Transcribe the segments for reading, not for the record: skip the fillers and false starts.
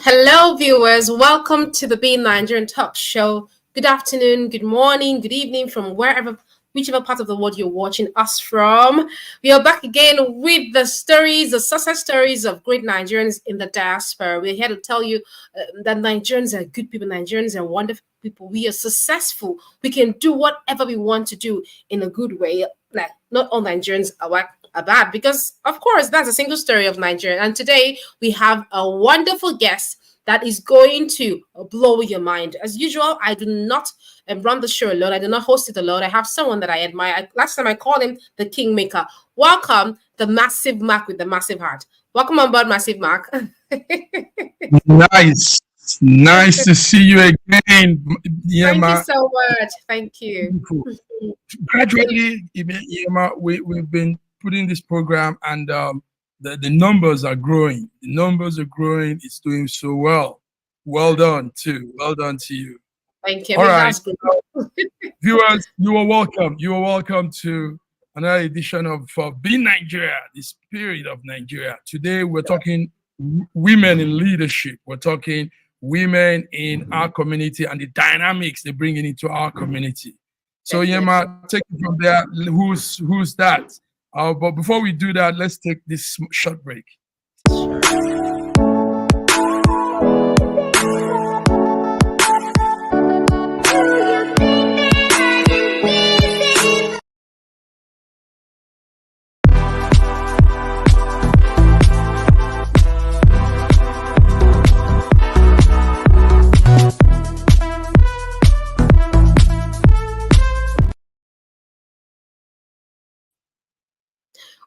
Hello, viewers. Welcome to the Being Nigerian Talk Show. Good afternoon, good morning, good evening from whichever part of the world you're watching us from. We are back again with the success stories of great Nigerians in the diaspora. We're here to tell you that Nigerians are good people, Nigerians are wonderful people. We are successful. We can do whatever we want to do in a good way. Like, not all Nigerians are bad, because of course that's a single story of Nigeria. And today we have a wonderful guest that is going to blow your mind. As usual, I do not run the show alone. I do not host it alone. I have someone that I admire. Last time I called him the Kingmaker. Welcome, the Massive Mark with the massive heart. Welcome on board, Massive Mark. Nice to see you again. Thank you so much. Thank you. Gradually, we've been putting this program, and the numbers are growing. The numbers are growing. It's doing so well. Well done, too. Well done to you. Thank you. All right. Viewers, you are welcome. You are welcome to another edition of Be Nigeria, the spirit of Nigeria. Today, we're talking women in leadership. We're talking women in our community and the dynamics they bring into our community. So, Yema, take it from there. Who's that? But before we do that, let's take this short break.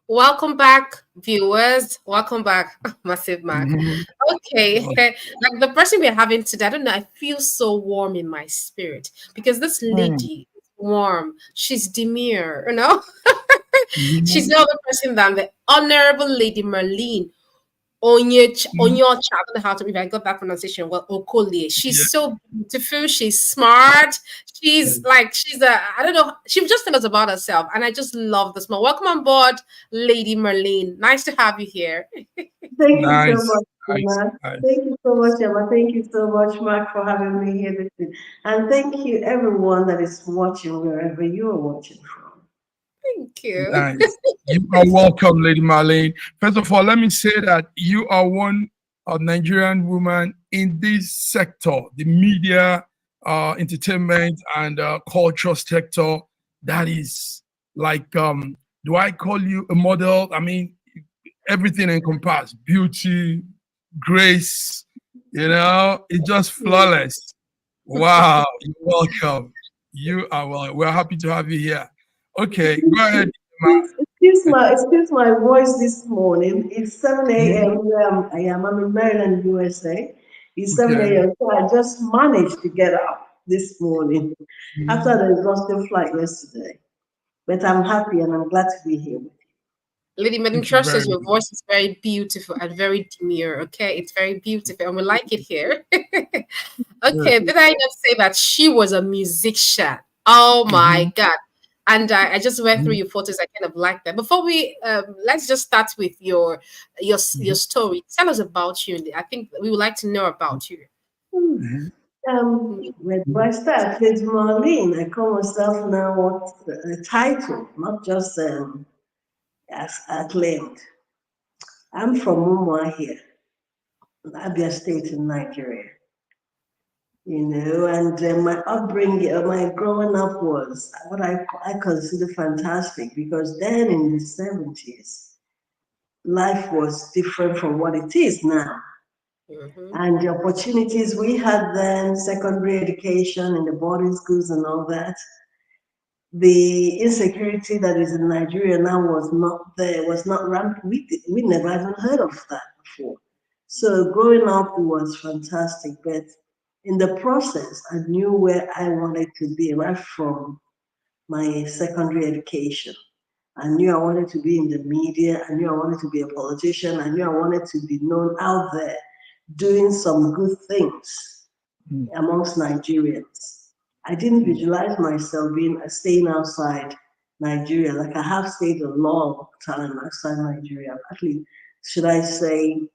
Welcome back, viewers. Welcome back, Massive Mark. Okay, like the person we're having today, I don't know, I feel so warm in my spirit because this lady is warm. She's demure, She's no other person than the Honorable Lady Marlene Onyeyeocha. I don't know how to, if I got that pronunciation well, Okolie. She's so beautiful. She's smart. She's I don't know. She just tell us about herself, and I just love this one. Welcome on board, Lady Marlene. Nice to have you here. Thank you so much, Emma. Thank you so much, Emma. Thank you so much, Mark, for having me here. And thank you, everyone that is watching wherever you are watching from. Thank you. Nice. You are welcome, Lady Marlene. First of all, let me say that you are one Nigerian woman in this sector, the media, entertainment, and culture sector. That is like, do I call you a model? I mean, everything encompassed: beauty, grace. It's just flawless. Wow, you're welcome. You are welcome. We're happy to have you here. Okay, go ahead. Excuse my voice this morning. It's 7 a.m. where I am. I'm in Maryland, USA. It's 7 a.m. So I just managed to get up this morning after the exhaustive flight yesterday. But I'm happy and I'm glad to be here with you. Lady Marlene, trust us, your voice is very beautiful and very demure, okay? It's very beautiful and we like it here. Okay, did I not say that she was a musician? Oh my God. And I just went through your photos. I kind of like that. Before we, let's just start with your story. Tell us about you. I think we would like to know about you. Where do I start? With Marlene. I call myself now a title, not just as acclaimed. I'm from Umuahia, Abia State in Nigeria. And my upbringing, my growing up was what I consider fantastic, because then in the 70s, life was different from what it is now. And the opportunities we had then, secondary education in the boarding schools and all that, the insecurity that is in Nigeria now was not there, was not rampant. We never even heard of that before. So growing up was fantastic, but in the process, I knew where I wanted to be right from my secondary education. I knew I wanted to be in the media. I knew I wanted to be a politician. I knew I wanted to be known out there doing some good things amongst Nigerians. I didn't visualize myself staying outside Nigeria. Like, I have stayed a long time outside Nigeria. Actually, should I say,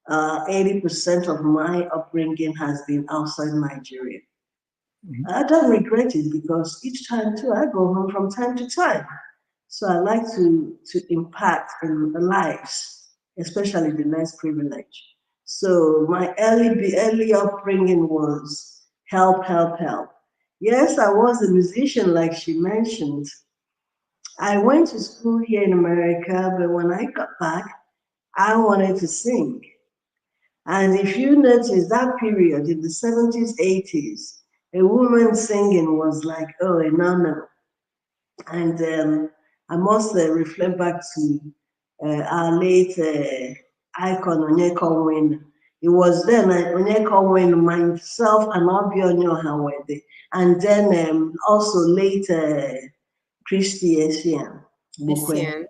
80% of my upbringing has been outside Nigeria. Mhm. I don't regret it because each time too, I go home from time to time. So I like to impact in the lives, especially the less privileged. So my early upbringing was help, help, help. Yes, I was a musician, like she mentioned. I went to school here in America, but when I got back, I wanted to sing. And if you notice that period in the 70s, 80s, a woman singing was like, oh, a no, no. And I must reflect back to our late icon, Onyeyeocha. It was then Onyeyeocha, myself, and Onyeyeocha were there. And then also late Christy Asian. Listen.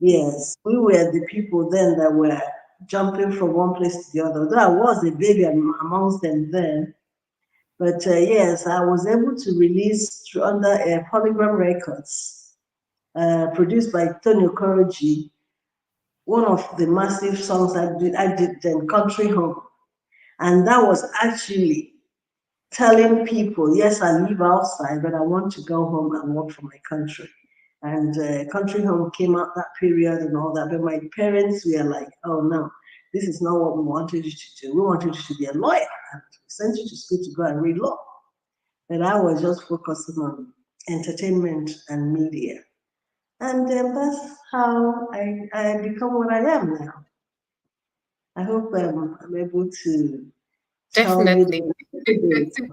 Yes, we were the people then that were jumping from one place to the other. Though I was a baby amongst them then, but yes, I was able to release under Polygram Records, produced by Tony Okolie, one of the massive songs I did then, Country Home. And that was actually telling people, yes, I live outside, but I want to go home and work for my country. And Country Home came out that period and all that. But my parents were like, oh no, this is not what we wanted you to do. We wanted you to be a lawyer. And we sent you to school to go and read law. But I was just focusing on entertainment and media. And that's how I become what I am now. I hope I'm able to tell you Definitely. the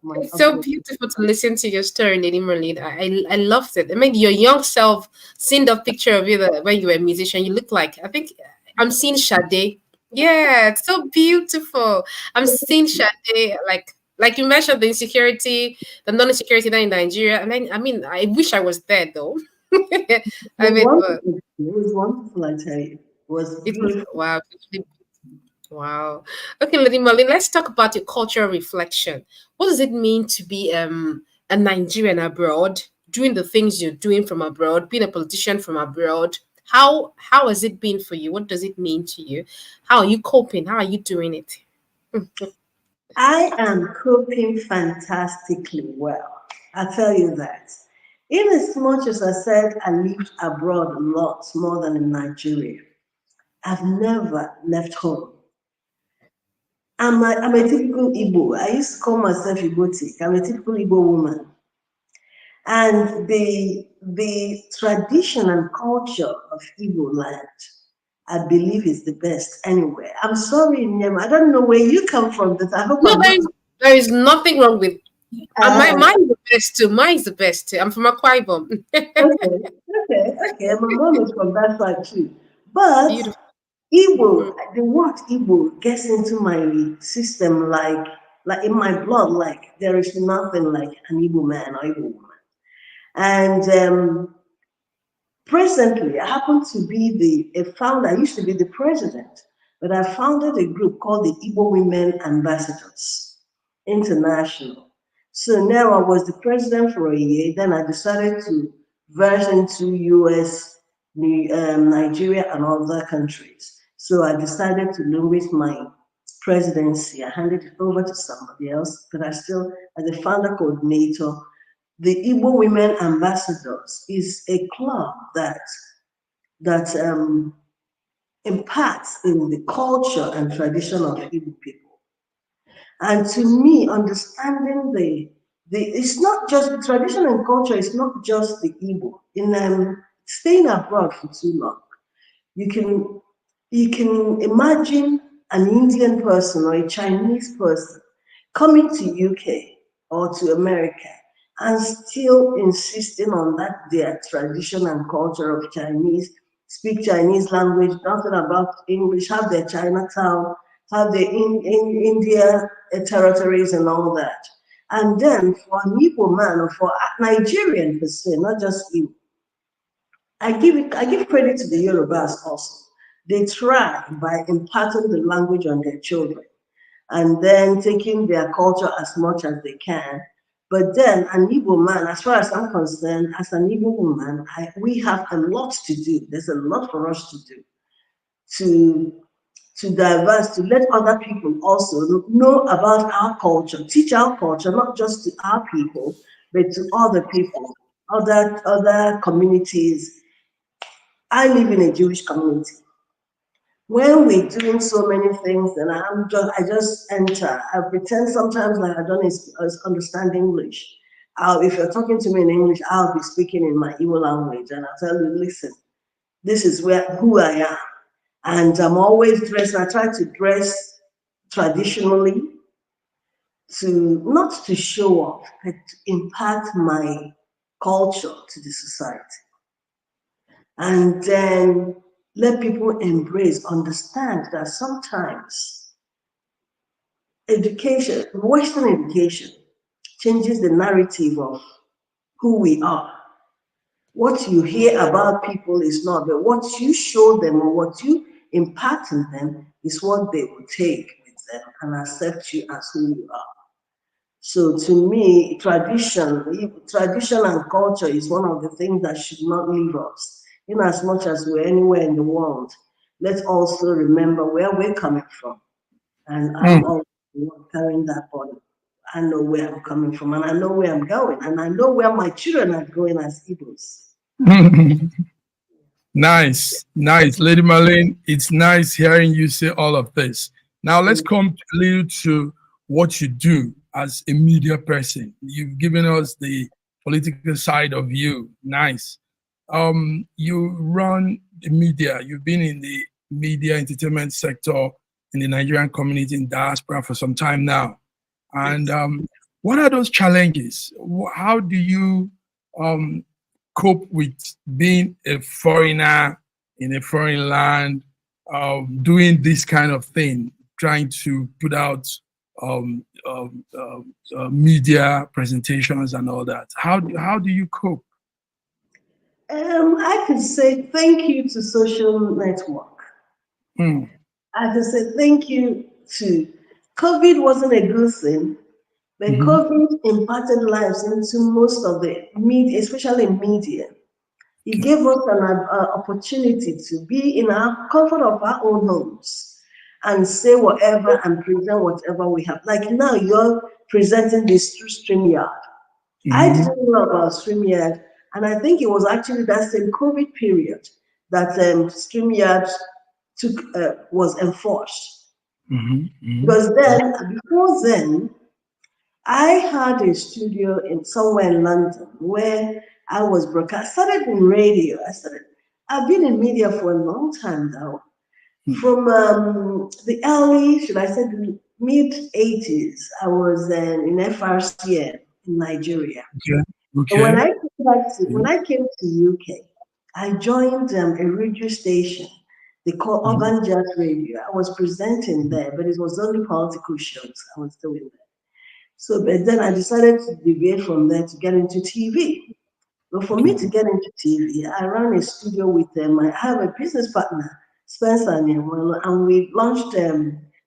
my It's so upbringing. beautiful to listen to your story, Lady Marlene. I loved it. I mean, your young self, seeing the picture of you when you were a musician, you look like, I think I'm seeing Sade. Yeah, it's so beautiful. I'm seeing Sade, like you mentioned, the insecurity, the non-insecurity there in Nigeria. I mean, I wish I was there though. I It was mean, but wonderful. It was wonderful, I tell you. It was it was beautiful. wow. Wow. Okay, Lady Marlene, let's talk about your cultural reflection. What does it mean to be a Nigerian abroad, doing the things you're doing from abroad, being a politician from abroad? How has it been for you? What does it mean to you? How are you coping? How are you doing it? I am coping fantastically well. I tell you that. In as much as I said I lived abroad a lot more than in Nigeria, I've never left home. I'm a typical Igbo. I used to call myself Igbotic. I'm a typical Igbo woman. And the tradition and culture of Igbo land, I believe, is the best anywhere. I'm sorry, Nyem, I don't know where you come from, but I hope No, I'm not. there is nothing wrong with and my Uh, mine is the best too. Mine is the best too. I'm from Akwa Ibom. okay, okay. My mom is from that side too. But Beautiful. Igbo, Mhm. the word Igbo gets into my system like in my blood, like there is nothing like an Igbo man or Igbo woman. And presently, I happen to be a founder. I used to be the president, but I founded a group called the Igbo Women Ambassadors International. So now I was the president for a year. Then I decided to verge into US, Nigeria, and other countries. So I decided to limit my presidency. I handed it over to somebody else, but I still, as a founder coordinator, the Igbo Women Ambassadors is a club that impacts in the culture and tradition of Igbo people. And to me, understanding the it's not just the tradition and culture. It's not just the Igbo. In staying abroad for too long, you can you can imagine an Indian person or a Chinese person coming to UK or to America and still insisting on that their tradition and culture of Chinese, speak Chinese language, nothing about English, have their Chinatown, have their India territories and all that. And then for an Igbo man or for a Nigerian per se, not just Igbo, I give credit to the Yorubas also. They try by imparting the language on their children and then taking their culture as much as they can. But then an Igbo man, as far as I'm concerned, as an Igbo woman, we have a lot to do. There's a lot for us to do to to diverse, to let other people also know about our culture, teach our culture, not just to our people, but to other people, other communities. I live in a Jewish community. When we're doing so many things, and I just enter. I pretend sometimes like I don't understand English. If you're talking to me in English, I'll be speaking in my Igbo language, and I'll tell you, listen, this is who I am. And I'm always dressed, I try to dress traditionally, to not to show off, but to impart my culture to the society. And then let people embrace, understand that sometimes education, Western education, changes the narrative of who we are. What you hear about people is not, but what you show them or what you impart in them is what they will take with them and accept you as who you are. So to me, tradition and culture is one of the things that should not leave us. In as much as we're anywhere in the world, let's also remember where we're coming from. And I'm always carrying that burden. I know where I'm coming from, and I know where I'm going, and I know where my children are going as Igbos. Nice, nice. Lady Marlene, it's nice hearing you say all of this. Now let's come a little to what you do as a media person. You've given us the political side of you. Nice. You run the media. You've been in the media entertainment sector in the Nigerian community in Diaspora for some time now. And what are those challenges? How do you cope with being a foreigner in a foreign land, doing this kind of thing, trying to put out media presentations and all that? How do you cope? I could say thank you to social network. I could say thank you to COVID wasn't a good thing, but COVID impacted lives into most of the media, especially media. It gave us an opportunity to be in our comfort of our own homes and say whatever and present whatever we have. Like now, you're presenting this through StreamYard. I didn't know about StreamYard, and I think it was actually that same COVID period that StreamYard was enforced. Because before then, I had a studio in somewhere in London where I was broadcast. I started in radio. I've been in media for a long time now. From the early, should I say, the mid 80s, I was in FRCN in Nigeria. Okay. When I came to UK, I joined a radio station. They call Urban Jazz Radio. I was presenting there, but it was only political shows I was doing there. So, but then I decided to deviate from there to get into TV. But for me to get into TV, I ran a studio with them. I have a business partner, Spencer, and we launched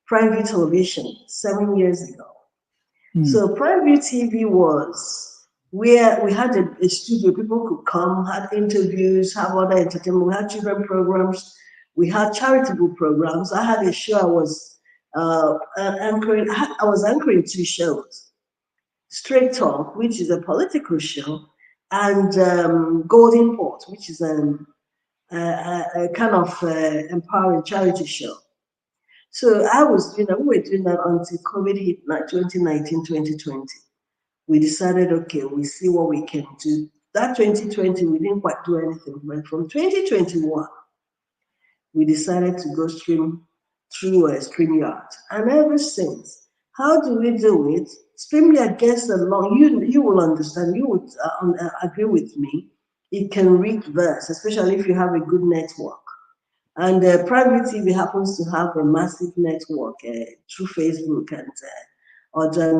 Private Television 7 years ago. So Private TV was where we had a studio. People could come, had interviews, have other entertainment. We had children programs. We had charitable programs. I had a show I was anchoring. I was anchoring 2 shows. Straight Talk, which is a political show, and Golden Port, which is a kind of empowering charity show. So I was, we were doing that until COVID hit 2019, 2020. We decided, okay, we see what we can do. That 2020, we didn't quite do anything, but from 2021, we decided to go stream through StreamYard. And ever since, how do we do it? StreamYard gets along. You will understand. You would agree with me. It can read verse, especially if you have a good network. And Private TV happens to have a massive network through Facebook and other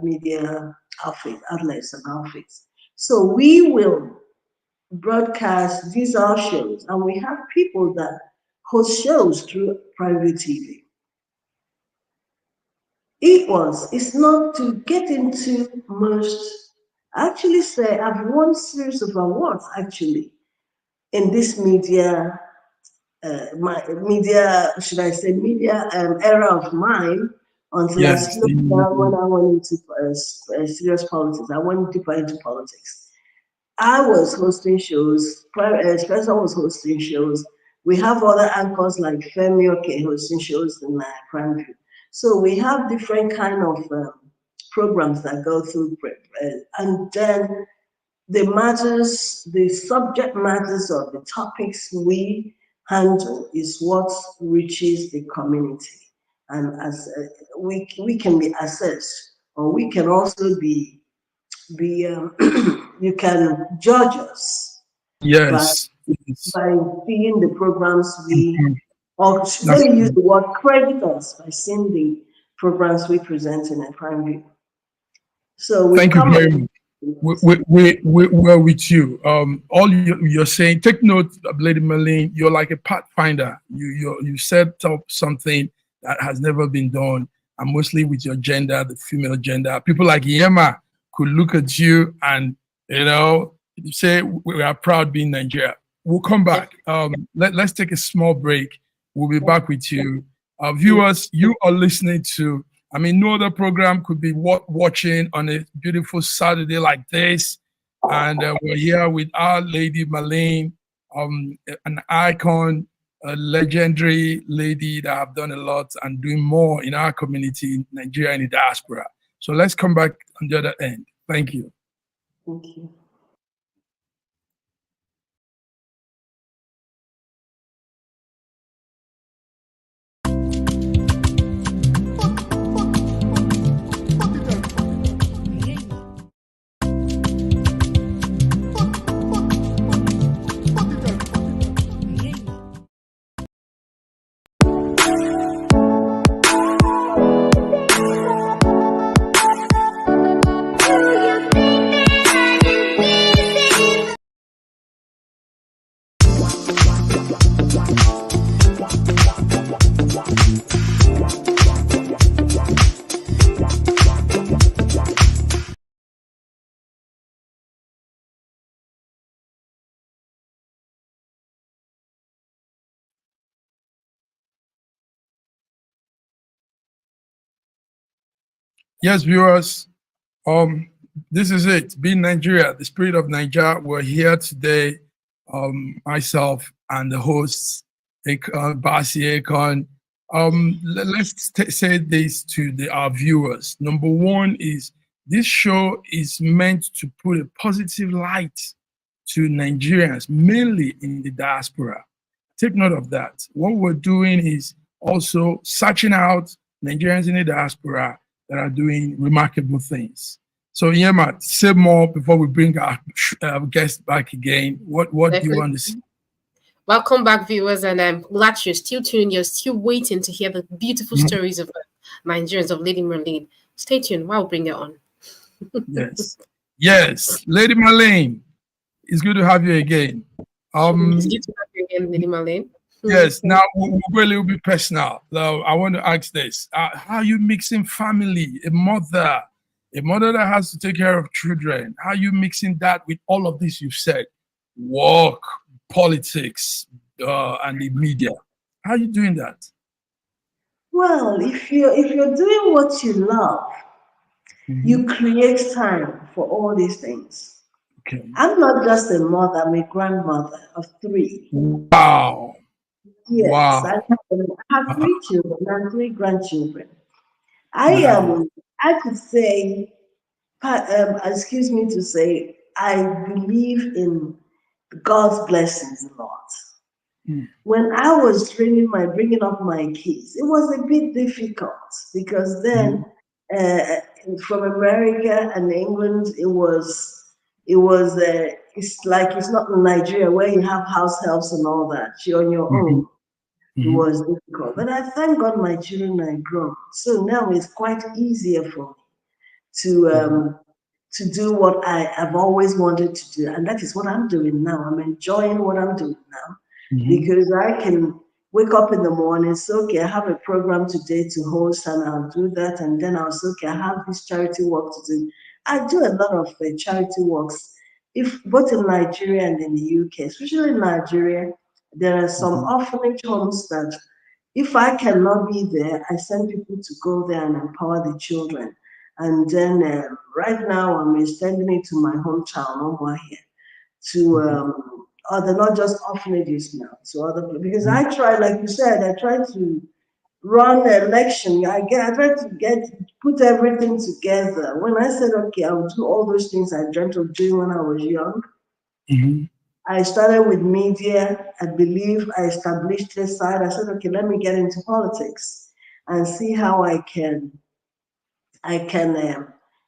media outlets and outfits. So we will broadcast these are shows, and we have people that host shows through Private TV. It's not to get into most, actually say I've won series of awards actually in this media my media, should I say, media era of mine until I Yes. slowed down when I went into serious politics. I went deeper into politics. I was hosting shows, Spencer was hosting shows. We have other anchors like Femi Oke hosting shows in Prime View. So we have different kind of programs that go through, and then the subject matters of the topics we handle is what reaches the community. And as we can be assessed, or we can also be you can judge us by Yes. Yes. by seeing the programs Mhm. or let That's me use good. the word credit us by seeing the programs we present in a prime view. So we Thank you come up very much. with We're with you. All you're saying, take note, Lady Marlene, you're like a pathfinder. You set up something that has never been done, and mostly with your gender, the female gender. People like Yema could look at you and, say, we are proud being Nigeria. We'll come back. Let's take a small break. We'll be back with you. Viewers, you are listening to, no other program could be watching on a beautiful Saturday like this. And we're here with our lady Marlene, an icon, a legendary lady that have done a lot and doing more in our community in Nigeria and the diaspora. So let's come back on the other end. Thank you. Thank you. Yes, viewers, this is it. Being Nigeria, the spirit of Nigeria. We're here today, myself and the hosts, Basi Akon. Let's say this to our viewers. Number one is this show is meant to put a positive light to Nigerians, mainly in the diaspora. Take note of that. What we're doing is also searching out Nigerians in the diaspora that are doing remarkable things. So Yema, say more before we bring our guest back again. What do you want to see? Welcome back, viewers, and I'm glad you're still tuned. You're still waiting to hear the beautiful stories of Nigerians, of Lady Marlene. Stay tuned. I'll bring it on. Yes, Lady Marlene, it's good to have you again. It's good to have you again, Lady Marlene. Yes, now we'll go a little bit personal. Now, I want to ask this. How are you mixing family, a mother that has to take care of children? How are you mixing that with all of this you've said? Work, politics, and the media. How are you doing that? Well, if you're doing what you love, you create time for all these things. Okay. I'm not just a mother, I'm a grandmother of 3. Wow. Yes, Wow. I have 3 children and 3 grandchildren. I could say, excuse me to say, I believe in God's blessings a lot. When I was bringing up my kids, it was a bit difficult because then from America and England, it's like it's not in Nigeria where you have house helps and all that. You're on your own. It was difficult, but I thank God my children are grown, so now it's quite easier for me to do what I have always wanted to do, and that is what I'm doing now. I'm enjoying what I'm doing now because I can wake up in the morning, so okay, I have a program today to host, and I'll do that, and then I'll say, okay, I have this charity work to do. I do a lot of charity works, if both in Nigeria and in the UK, especially in Nigeria. There are some orphanage homes that if I cannot be there, I send people to go there and empower the children. And then right now, I'm extending it to my hometown, over here, to other, not just orphanages now, to other people. Because I try, like you said, I try to run an election. I try to put everything together. When I said, okay, I'll do all those things I dreamt of doing when I was young, I started with media. I believe I established this side. I said, okay, let me get into politics and see how I can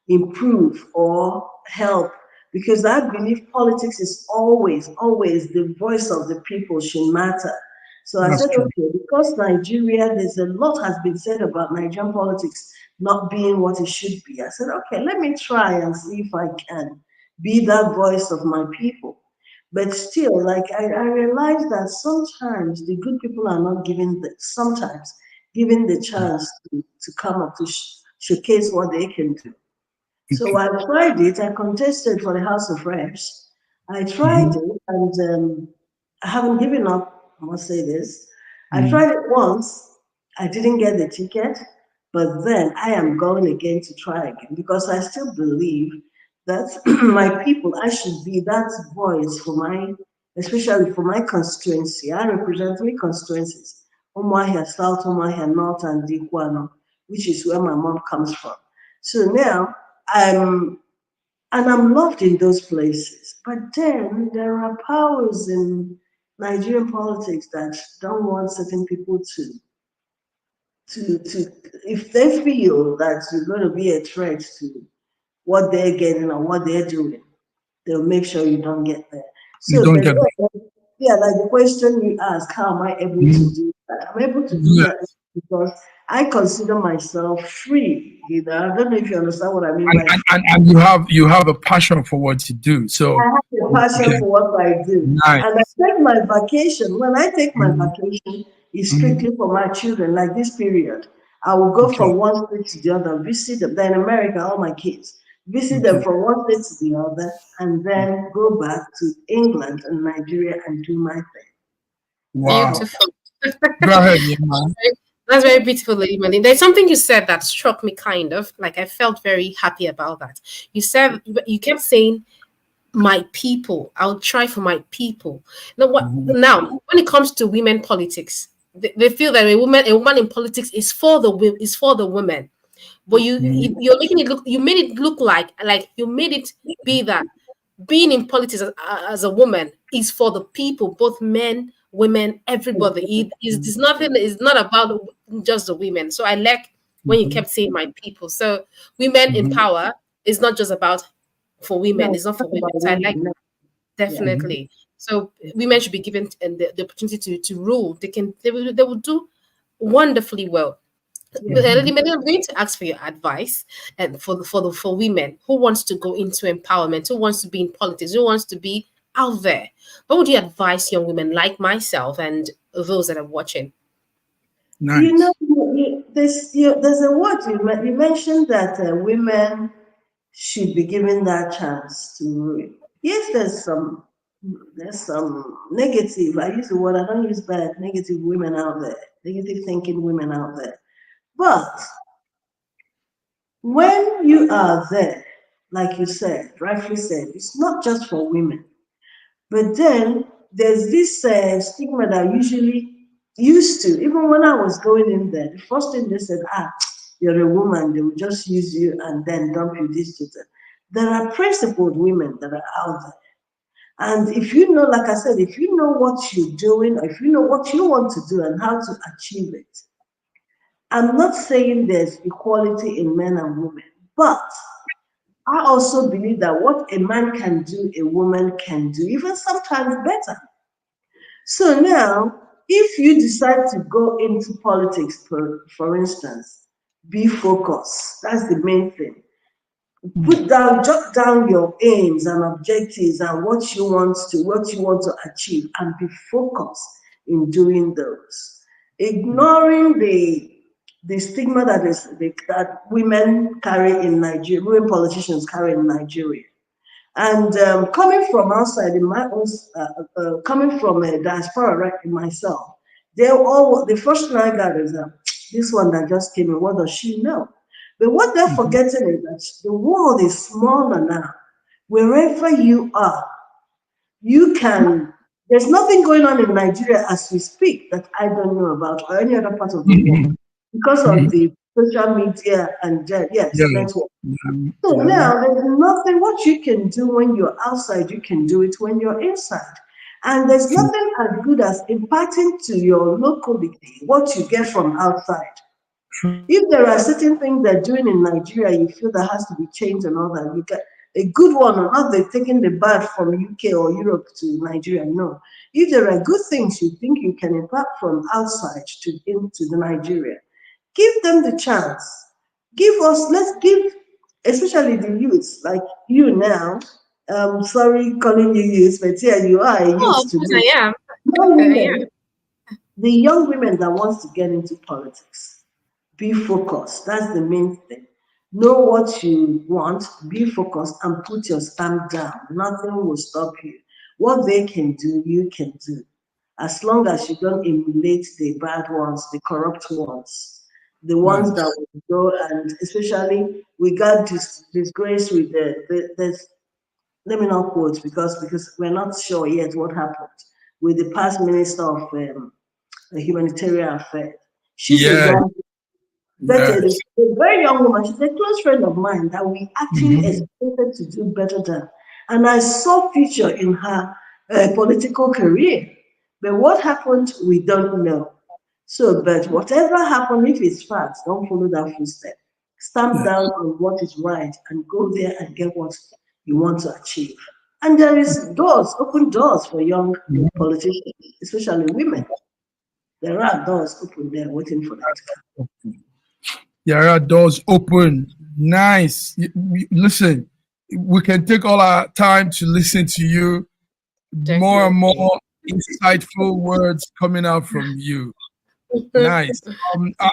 improve or help, because I believe politics is always, always the voice of the people should matter. So I That's said, true. okay, because Nigeria, there's a lot has been said about Nigerian politics not being what it should be. I said, okay, let me try and see if I can be that voice of my people. But still, like I realized that sometimes the good people are not given the chance to come up to showcase what they can do. So I tried it. I contested for the House of Reps. I tried it, and I haven't given up. I must say this. I tried it once. I didn't get the ticket, but then I am going again to try again because I still believe that my people, I should be that voice for especially for my constituency. I represent three constituencies: Umuahia South, Umuahia North, and Dikwano, which is where my mom comes from. So now I'm and I'm loved in those places. But then there are powers in Nigerian politics that don't want certain people to if they feel that you're going to be a threat to what they're getting or what they're doing, they'll make sure you don't get there. You So don't the get that. yeah, like the question you ask, how am I able to do that? I'm able to do Yeah. that because I consider myself free. I don't know if you understand what I mean And, by and, and, and you have a passion for what you do. I So have a passion okay, for what I do. nice. And I take my vacation. When I take my Mhm, vacation, it's mhm. strictly for my children, like this period. I will go Okay, from one state to the other, visit them. Then in America, all my kids, visit them okay. from one state to the other, and then go back to England and Nigeria and do my thing. That's Wow. how. Beautiful. Go ahead, yeah, man. That's very beautiful, Lady Marlene. There's something you said that struck me kind of like I felt very happy about that. You said you kept saying my people. I'll try for my people. Mhm, Now when it comes to women politics, they feel that a woman in politics is for the women. But mhm, you're making it look, you made it look like you made it be that being in politics as a woman is for the people, both men, women, everybody. It's nothing. It's not about just the women. So I like when you mhm, kept saying my people. So women in mhm, power is not just about for women. No, It's not for talk women. about So I like women. Yeah. mhm, definitely. So women should be given the opportunity to rule. They will do wonderfully well. Yeah. Lady mhm. Mary, I'm going to ask for your advice and for women who wants to go into empowerment, who wants to be in politics, who wants to be out there. What would you advise young women like myself and those that are watching? You know, Nice. there's a word you mentioned that women should be given that chance to rule. Yes, there's some negative. I use the word. I don't use bad. Negative women out there. Negative thinking women out there. But when you are there, like you said, rightly said, it's not just for women. But then there's this stigma that I usually used to, even when I was going in there, the first thing they said, you're a woman, they will just use you and then dump you this to that. There are principled women that are out there. And if you know, like I said, if you know what you're doing, or if you know what you want to do and how to achieve it, I'm not saying there's equality in men and women, but I also believe that what a man can do, a woman can do, even sometimes better. So now, if you decide to go into politics, for instance, be focused. That's the main thing. Jot down your aims and objectives and what you want to achieve, and be focused in doing those. Ignoring the stigma that women carry in Nigeria, women politicians carry in Nigeria. And coming from outside, in my own, coming from a diaspora, right, myself, they all, the first thing I got is this one that just came in, what does she know? But what they're forgetting is that the world is smaller now. Wherever you are, you can, there's nothing going on in Nigeria as we speak that I don't know about, or any other part of the world, because of the social media and yes, Yeah. network. So Yeah. now there's nothing what you can do when you're outside, you can do it when you're inside. And there's nothing as good as imparting to your locality what you get from outside. If there are certain things they're doing in Nigeria, you feel that has to be changed and all that, you get a good one, or not they taking the bad from UK or Europe to Nigeria. No. If there are good things you think you can impart from outside to into the Nigeria, give them the chance. Give us, let's give, especially the youths like you now. Sorry calling you youth, but yeah, you are a Oh, youth of to course me. I am. Young Yeah. women, the young women that wants to get into politics, be focused. That's the main thing. Know what you want, be focused, and put your stamp down. Nothing will stop you. What they can do, you can do. As long as you don't emulate the bad ones, the corrupt ones, the ones that Nice. will go, and especially we got this disgrace with the let me not quote because we're not sure yet what happened with the past minister of the humanitarian affairs. She's a Yeah. young, better, Yes. a very young woman. She's a close friend of mine that we actually expected to do better than. And I saw future in her political career. But what happened, we don't know. So, but whatever happened, if it's fact, don't follow that footstep. Stamp Yeah. down on what is right and go there and get what you want to achieve. And there is doors, open doors for young politicians, especially women. There are doors open there waiting for them to come. There are doors open. Nice. Listen, we can take all our time to listen to you. More and Definitely. more insightful words coming out from you. Nice.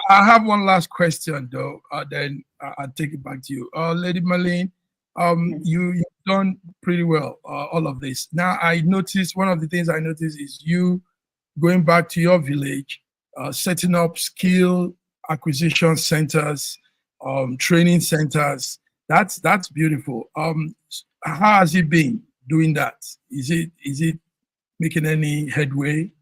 I have one last question though. Then I'll take it back to you, Lady Marlene. Yes. You've done pretty well. All of this. Now I noticed one of the things I noticed is you going back to your village, setting up skill acquisition centers, training centers. That's beautiful. How has it been doing that? Is it making any headway?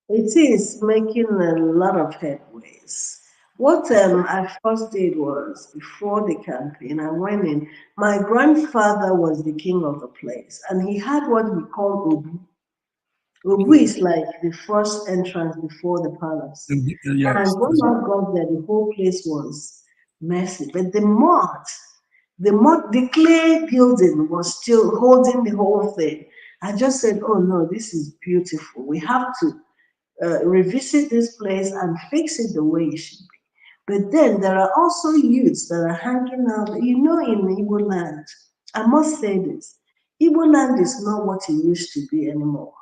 It is making a lot of headways. What I first did was before the campaign, I went in. My grandfather was the king of the place, and he had what we call Obu. Obu is like the first entrance before the palace. Yes. And when I got there, the whole place was messy. But the clay building was still holding the whole thing. I just said, oh no, this is beautiful. We have to revisit this place and fix it the way it should be. But then there are also youths that are hanging out. You know, in Igbo land, I must say this, Igbo land is not what it used to be anymore.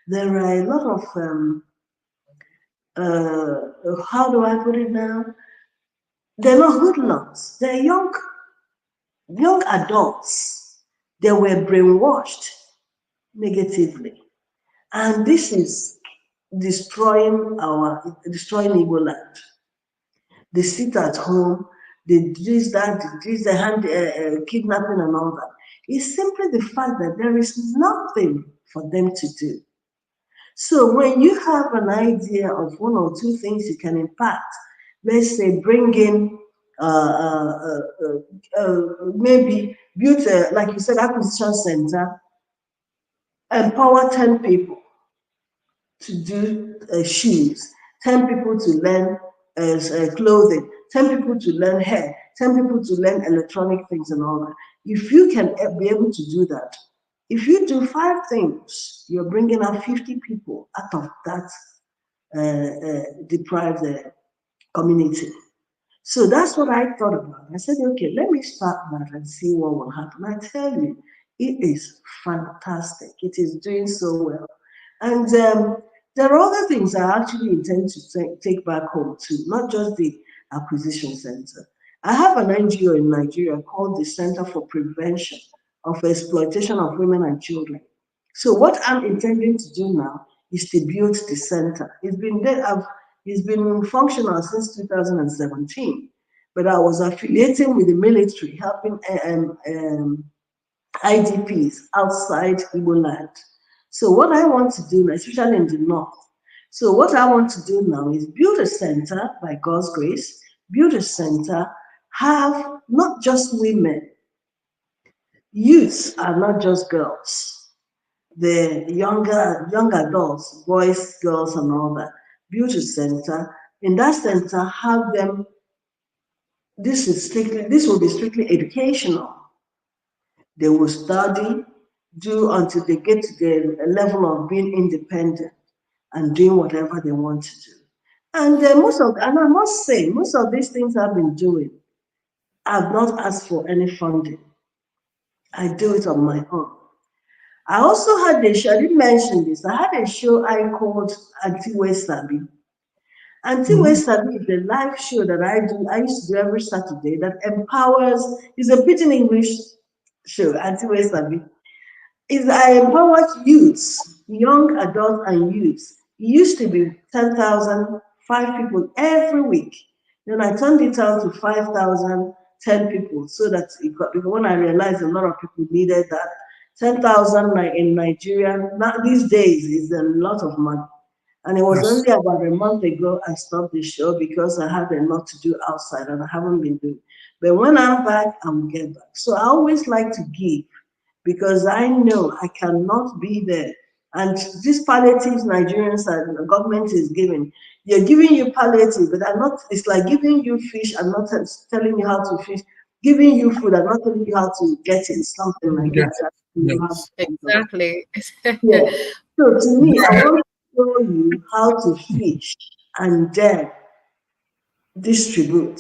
There are a lot of, how do I put it now? They're not hoodlums. They're young adults. They were brainwashed negatively. And this is destroying Igbo land. They sit at home, they do that, the hand kidnapping and all that. It's simply the fact that there is nothing for them to do. So when you have an idea of one or two things you can impact, let's say bring in maybe build a, like you said, acquisition center, empower 10 people to do shoes, 10 people to learn clothing, 10 people to learn hair, 10 people to learn electronic things and all that. If you can be able to do that, if you do 5 things, you're bringing out 50 people out of that deprived community. So that's what I thought about. I said, okay, let me start that and see what will happen. I tell you, it is fantastic. It is doing so well. And there are other things I actually intend to take back home too, not just the acquisition center. I have an NGO in Nigeria called the Center for Prevention of exploitation of women and children. So what I'm intending to do now is to build the center. It's been there, it's been functional since 2017, but I was affiliating with the military, helping IDPs outside Igbo land. So what I want to do now, especially in the north, so what I want to do now is build a center by God's grace, build a center, have not just women, youths are not just girls, the young adults, boys, girls, and all that. Build a center. In that center, have them. This will be strictly educational. They will study, do until they get to the level of being independent and doing whatever they want to do. And and I must say, most of these things I've been doing, I've not asked for any funding. I do it on my own. I also had a show, I didn't mention this, I had a show I called Anti Sabi. Anti Sabi is a live show that I used to do every Saturday that empowers, it's a bit in English show, Anti Sabi. Is I empower youths, young adults and youths. It used to be 10,000, 5 people every week. Then I turned it out to 5,000, 10 people, so that because when I realized a lot of people needed that, 10,000 in Nigeria, these days is a lot of money. And it was only about a month ago I stopped the show because I had a lot to do outside and I haven't been doing. But when I'm back, I will get back. So I always like to give because I know I cannot be there. And these palliatives Nigerians and the government is giving, they're giving you palliative, but I'm not, it's like giving you fish and not telling you how to fish, giving you food and not telling you how to get it, something like that. Yes. Exactly. Yeah. So to me, I want to show you how to fish and then distribute.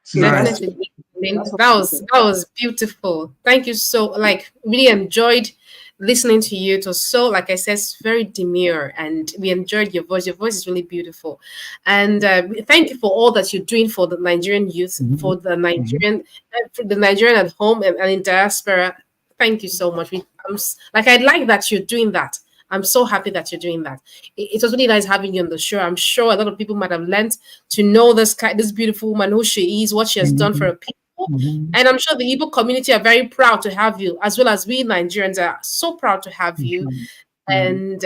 So Definitely. That was beautiful. Thank you so, like, really enjoyed listening to you. It was so, like I said, very demure, and we enjoyed your voice. Your voice is really beautiful, and thank you for all that you're doing for the Nigerian youth, for the Nigerian at home and in diaspora. Thank you so much. I like that you're doing that. I'm so happy that you're doing that. It was really nice having you on the show. I'm sure a lot of people might have learned to know this beautiful woman, who she is, what she has done for her people. And I'm sure the Igbo community are very proud to have you, as well as we Nigerians are so proud to have you. And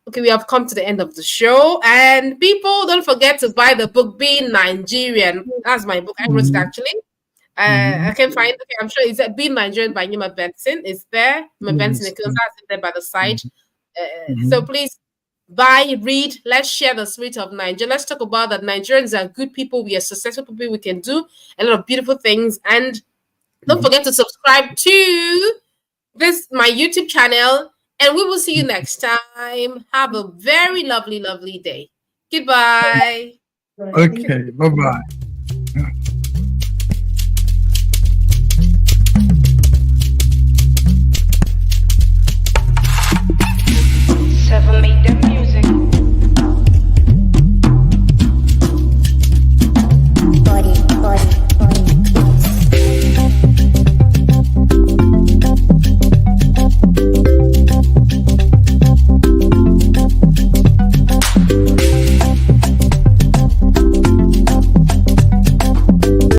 okay, we have come to the end of the show. And people, don't forget to buy the book Being Nigerian. That's my book. I wrote it actually. I can find it. I'm sure it's Being Nigerian by Nima Benson. It's there. Nima Benson, it's there by the side. So please buy, read, let's share the spirit of Nigeria. Let's talk about that Nigerians are good people. We are successful people. We can do a lot of beautiful things. And don't forget to subscribe to my YouTube channel. And we will see you next time. Have a very lovely, lovely day. Goodbye. Okay, bye-bye.